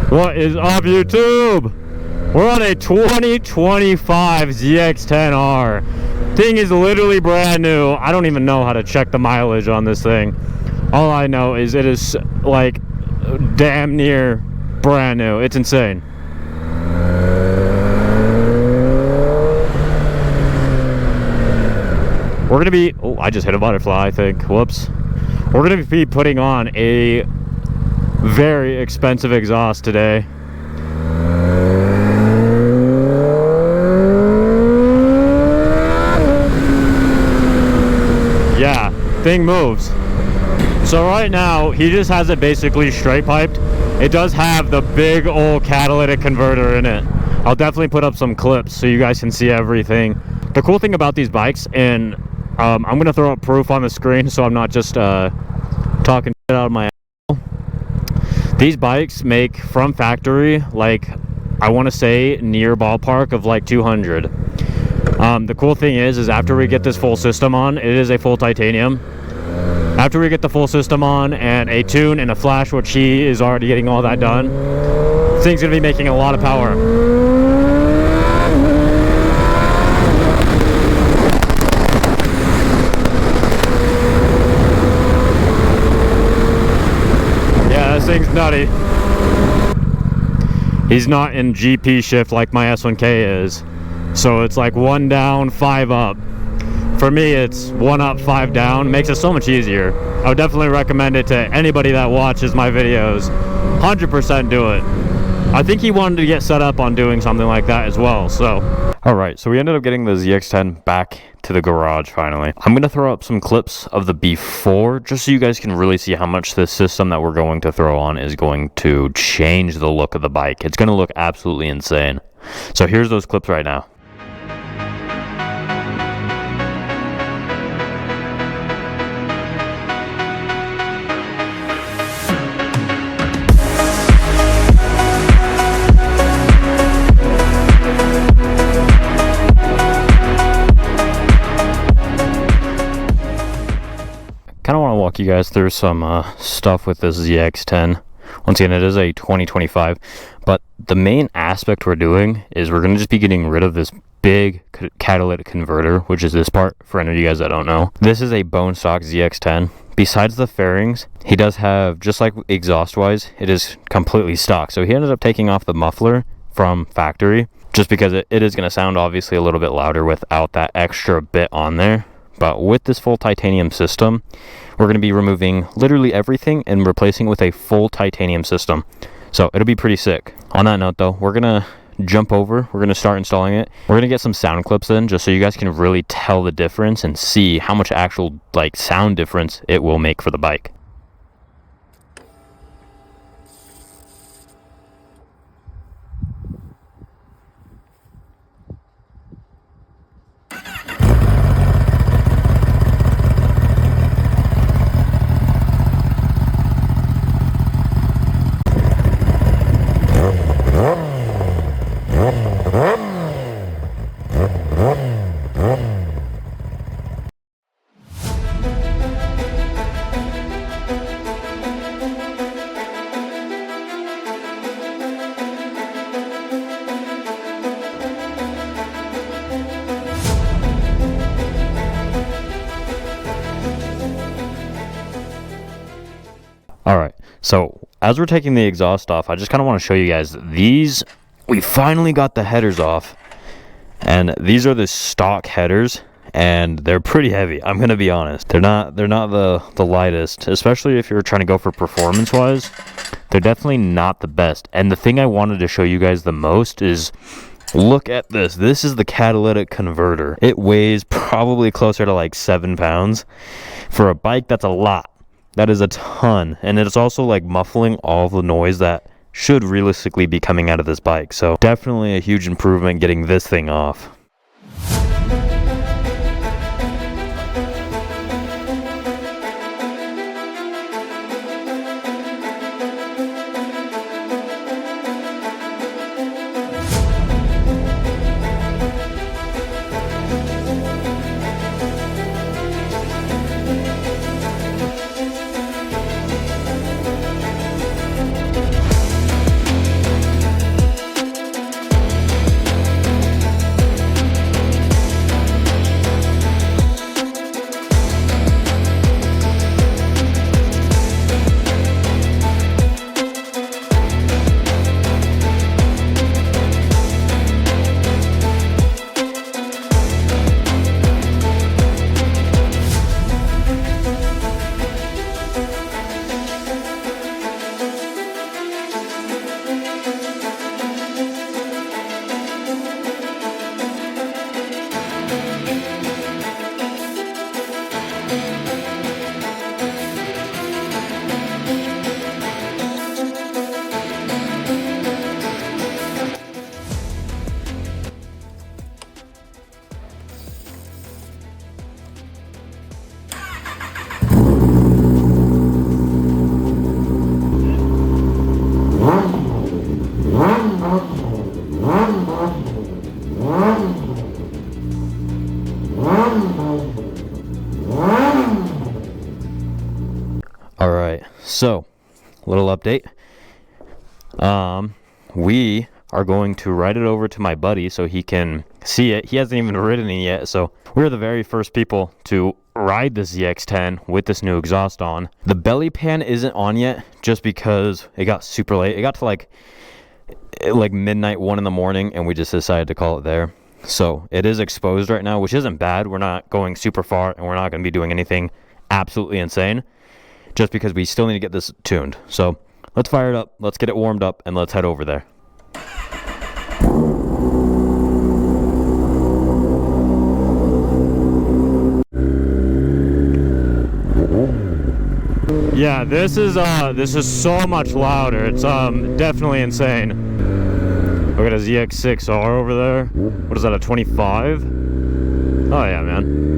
What is up, YouTube? We're on a 2025 ZX10R. Thing is literally brand new. I don't even know how to check the mileage on this thing. All I know is it is like damn near brand new. It's insane. We're gonna be, oh, I just hit a butterfly, I think. Whoops. We're gonna be putting on a very expensive exhaust today. Yeah, thing moves. So right now, he just has it basically straight piped. It does have the big old catalytic converter in it. I'll definitely put up some clips so you guys can see everything. The cool thing about these bikes, and I'm gonna throw up proof on the screen so I'm not just talking shit out of my ass. These bikes make from factory, like, I want to say near ballpark of like 200. The cool thing is after we get this full system on, it is a full titanium. After we get the full system on and a tune and a flash, which he is already getting all that done, this thing's gonna be making a lot of power. Thing's nutty. He's not in GP shift like my S1K is, so it's like 1 down 5 up. For me, it's 1 up 5 down. Makes it so much easier. I would definitely recommend it to anybody that watches my videos. 100% do it. I think he wanted to get set up on doing something like that as well. So alright, so we ended up getting the ZX10 back to the garage finally. I'm going to throw up some clips of the before just so you guys can really see how much this system that we're going to throw on is going to change the look of the bike. It's going to look absolutely insane. So here's those clips right now. Kind of want to walk you guys through some stuff with this ZX10. Once again, it is a 2025, but the main aspect we're doing is we're going to just be getting rid of this big catalytic converter, which is this part, for any of you guys that don't know. This is a bone stock ZX10. Besides the fairings, he does have, just like exhaust wise, it is completely stock. So he ended up taking off the muffler from factory just because it is going to sound obviously a little bit louder without that extra bit on there. But with this full titanium system, we're going to be removing literally everything and replacing it with a full titanium system. So it'll be pretty sick. On that note though, we're going to jump over. We're going to start installing it. We're going to get some sound clips in just so you guys can really tell the difference and see how much actual like sound difference it will make for the bike. Alright, so as we're taking the exhaust off, I just kind of want to show you guys these. We finally got the headers off, and these are the stock headers, and they're pretty heavy. I'm going to be honest. They're not the lightest, especially if you're trying to go for performance wise. They're definitely not the best. And the thing I wanted to show you guys the most is, look at this. This is the catalytic converter. It weighs probably closer to like 7 pounds. For a bike, that's a lot. That is a ton, and it's also like muffling all the noise that should realistically be coming out of this bike. So definitely a huge improvement getting this thing off. All right, so little update. We are going to ride it over to my buddy so he can see it. He hasn't even ridden it yet, so we're the very first people to ride the ZX10 with this new exhaust on. The belly pan isn't on yet just because it got super late. It got to like midnight, 1 in the morning, and we just decided to call it there. So it is exposed right now, which isn't bad. We're not going super far, and we're not going to be doing anything absolutely insane just because we still need to get this tuned. So let's fire it up, let's get it warmed up, and let's head over there. Yeah, this is so much louder. It's definitely insane. Look at a ZX6R over there. What is that, a 25? Oh yeah, man.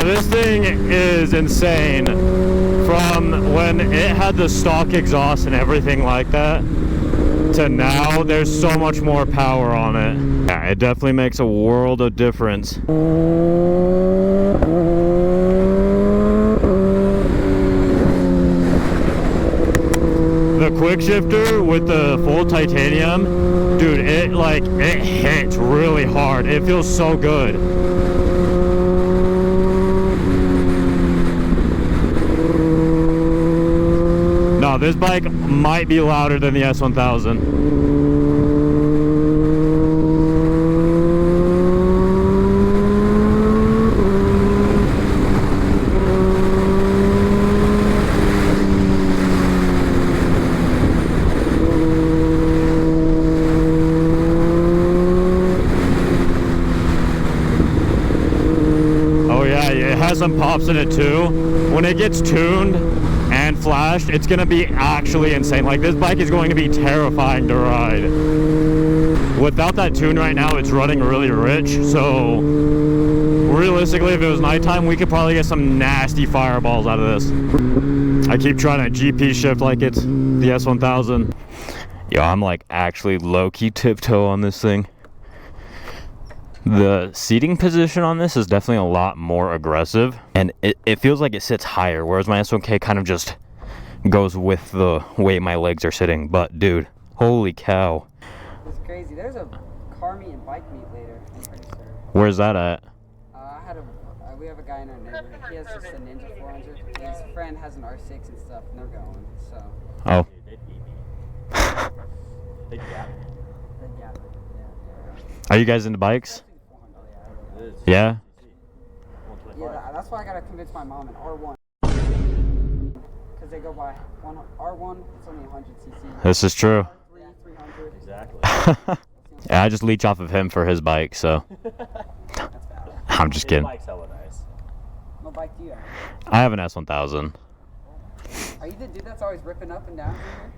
This thing is insane. From when it had the stock exhaust and everything like that to now, there's so much more power on it. Yeah, it definitely makes a world of difference. The quick shifter with the full titanium, dude, it hits really hard. It feels so good. This bike might be louder than the S1000. Oh yeah, it has some pops in it too. When it gets tuned and flashed, it's gonna be actually insane. Like, this bike is going to be terrifying to ride. Without that tune right now, it's running really rich, so realistically, if it was nighttime, we could probably get some nasty fireballs out of this. I keep trying to GP shift like it's the S1000. Yo, I'm like actually low-key tiptoe on this thing. The seating position on this is definitely a lot more aggressive, and it feels like it sits higher, whereas my S1K kind of just goes with the way my legs are sitting. But dude, holy cow. It's crazy. There's a car meet and bike meet later, I'm pretty sure. Where's that at? We have a guy in our neighborhood. He has just a Ninja 400. His friend has an R6 and stuff, and they're going, so. Oh. They'd gap me. Are you guys into bikes? Yeah? Yeah, that's why I gotta convince my mom an R1. Because they go by R1, it's only 100cc. This is true. R3, 300. Exactly. Yeah, I just leech off of him for his bike, so. I'm just kidding. Bike's hella nice. What bike do you have? I have an S1000. Are you the dude that's always ripping up and down here?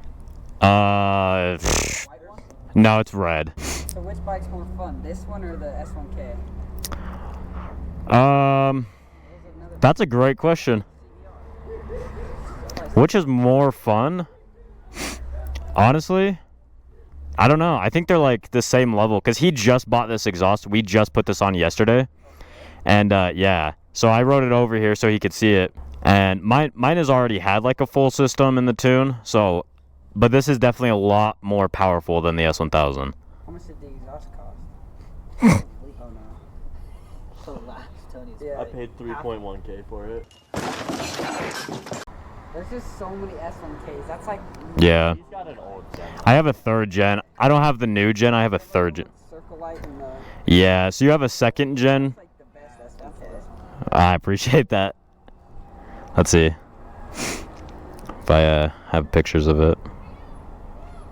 White one? No, it's red. So which bike's more fun, this one or the S1K? That's a great question. Which is more fun? Honestly, I don't know. I think they're like the same level, because he just bought this exhaust. We just put this on yesterday, and yeah, so I rode it over here so he could see it. And mine has already had like a full system in the tune, so, but this is definitely a lot more powerful than the S1000. How much did the exhaust cost? Oh no. So last, Tony's I paid 3.1K for it. There's just so many S1Ks. That's like. Yeah. He's got an old gen. I have a 3rd gen. I don't have the new gen. I have a 3rd gen. Circle light and the. Yeah. So you have a 2nd gen. That's like the best S1K. I appreciate that. Let's see if I have pictures of it.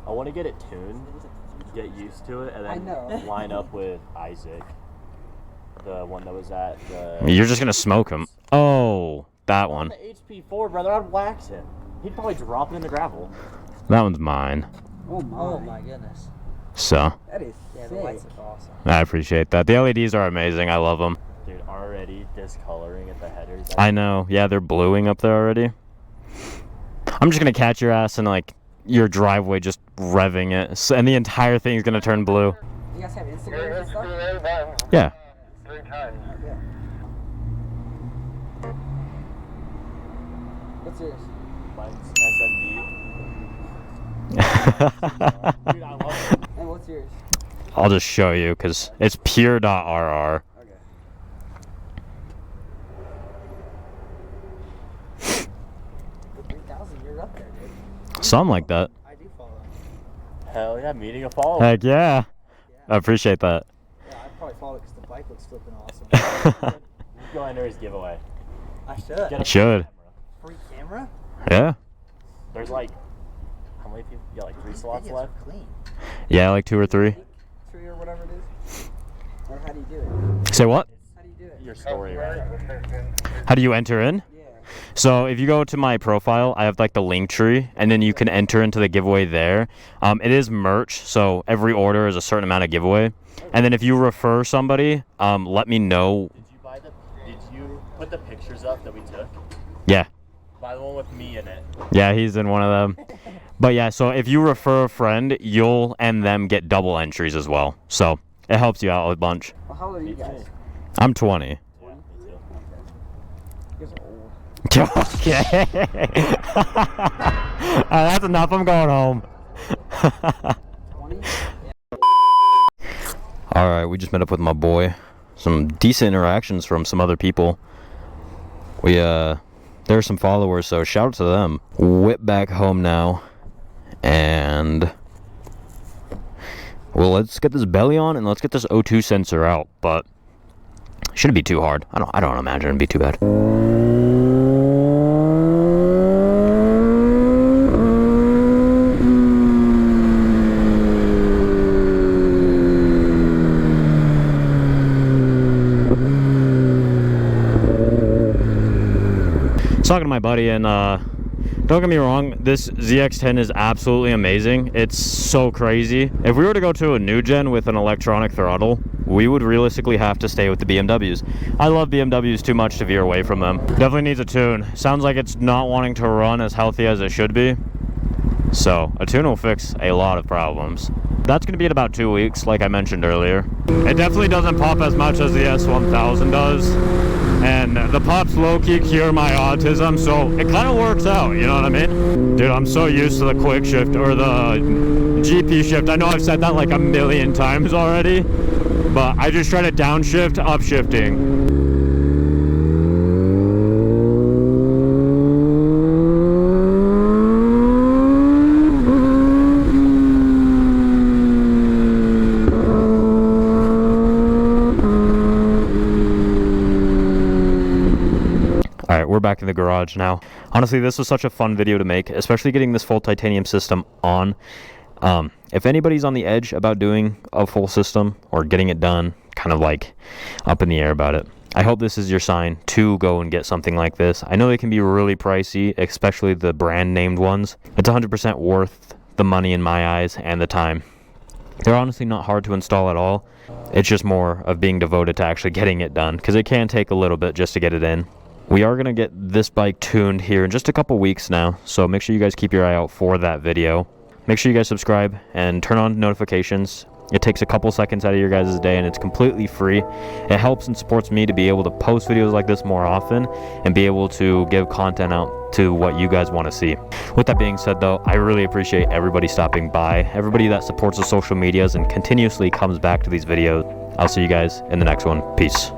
I want to get it tuned, get used to it, and then line up with Isaac, the one that was at the. You're just gonna smoke him. Oh, that one. The HP4, brother, I'd wax him. He'd probably drop it in the gravel. That one's mine. Oh my goodness. So. That is sick. The lights are awesome. I appreciate that. The LEDs are amazing. I love them. Dude, RA already discoloring at the headers. I know. Yeah, they're bluing up there already. I'm just gonna catch your ass in like your driveway, just revving it, and the entire thing is gonna turn blue. You guys have Instagram and stuff? Yeah. 3 times. Okay. What's yours? Mine's SMD. Dude, I love it. And what's yours? I'll just show you because it's pure.rr. Okay. The 3000, you're up there, dude. Something like that. I do follow. Hell yeah, meeting a follower. Heck yeah. I appreciate that. Yeah, I'd probably follow because the bike looks flipping awesome. You go enter his giveaway. I should. Get a Should. Free camera? Yeah. There's like, how many people? Yeah, like 3 slots left. Clean. Yeah, like 2 or 3. Tree or whatever it is. Or how do you do it? Say what? How do you do it? Your story, right? How do you enter in? Yeah. So if you go to my profile, I have like the link tree, and then you can enter into the giveaway there. It is merch, so every order is a certain amount of giveaway. And then if you refer somebody, let me know. Did you put the pictures up that we took? Yeah. Buy the one with me in it. Yeah, he's in one of them. But yeah, so if you refer a friend, you'll and them get double entries as well. So it helps you out a bunch. Well, how old are you guys? I'm 20. Yeah, me too. You guys are old. Okay. That's enough. I'm going home. 20? All right, we just met up with my boy. Some decent interactions from some other people. There are some followers, so shout out to them. Whip back home now, and well, let's get this belly on and let's get this O2 sensor out. But shouldn't be too hard. I don't imagine it'd be too bad. Talking to my buddy, and don't get me wrong, this ZX10 is absolutely amazing. It's so crazy. If we were to go to a new gen with an electronic throttle, we would realistically have to stay with the BMWs. I love BMWs too much to veer away from them. Definitely needs a tune. Sounds like it's not wanting to run as healthy as it should be. So a tune will fix a lot of problems. That's going to be in about 2 weeks, like I mentioned earlier. It definitely doesn't pop as much as the S1000 does. And the pops low-key cure my autism, so it kind of works out, you know what I mean? Dude, I'm so used to the quick shift, or the GP shift. I know I've said that like a million times already, but I just try to downshift, upshifting. Alright, we're back in the garage now. Honestly, this was such a fun video to make, especially getting this full titanium system on. If anybody's on the edge about doing a full system or getting it done, kind of like up in the air about it, I hope this is your sign to go and get something like this. I know they can be really pricey, especially the brand named ones. It's 100% worth the money in my eyes and the time. They're honestly not hard to install at all. It's just more of being devoted to actually getting it done, because it can take a little bit just to get it in. We are going to get this bike tuned here in just a couple weeks now, so make sure you guys keep your eye out for that video. Make sure you guys subscribe and turn on notifications. It takes a couple seconds out of your guys' day, and it's completely free. It helps and supports me to be able to post videos like this more often and be able to give content out to what you guys want to see. With that being said, though, I really appreciate everybody stopping by, everybody that supports the social medias and continuously comes back to these videos. I'll see you guys in the next one. Peace.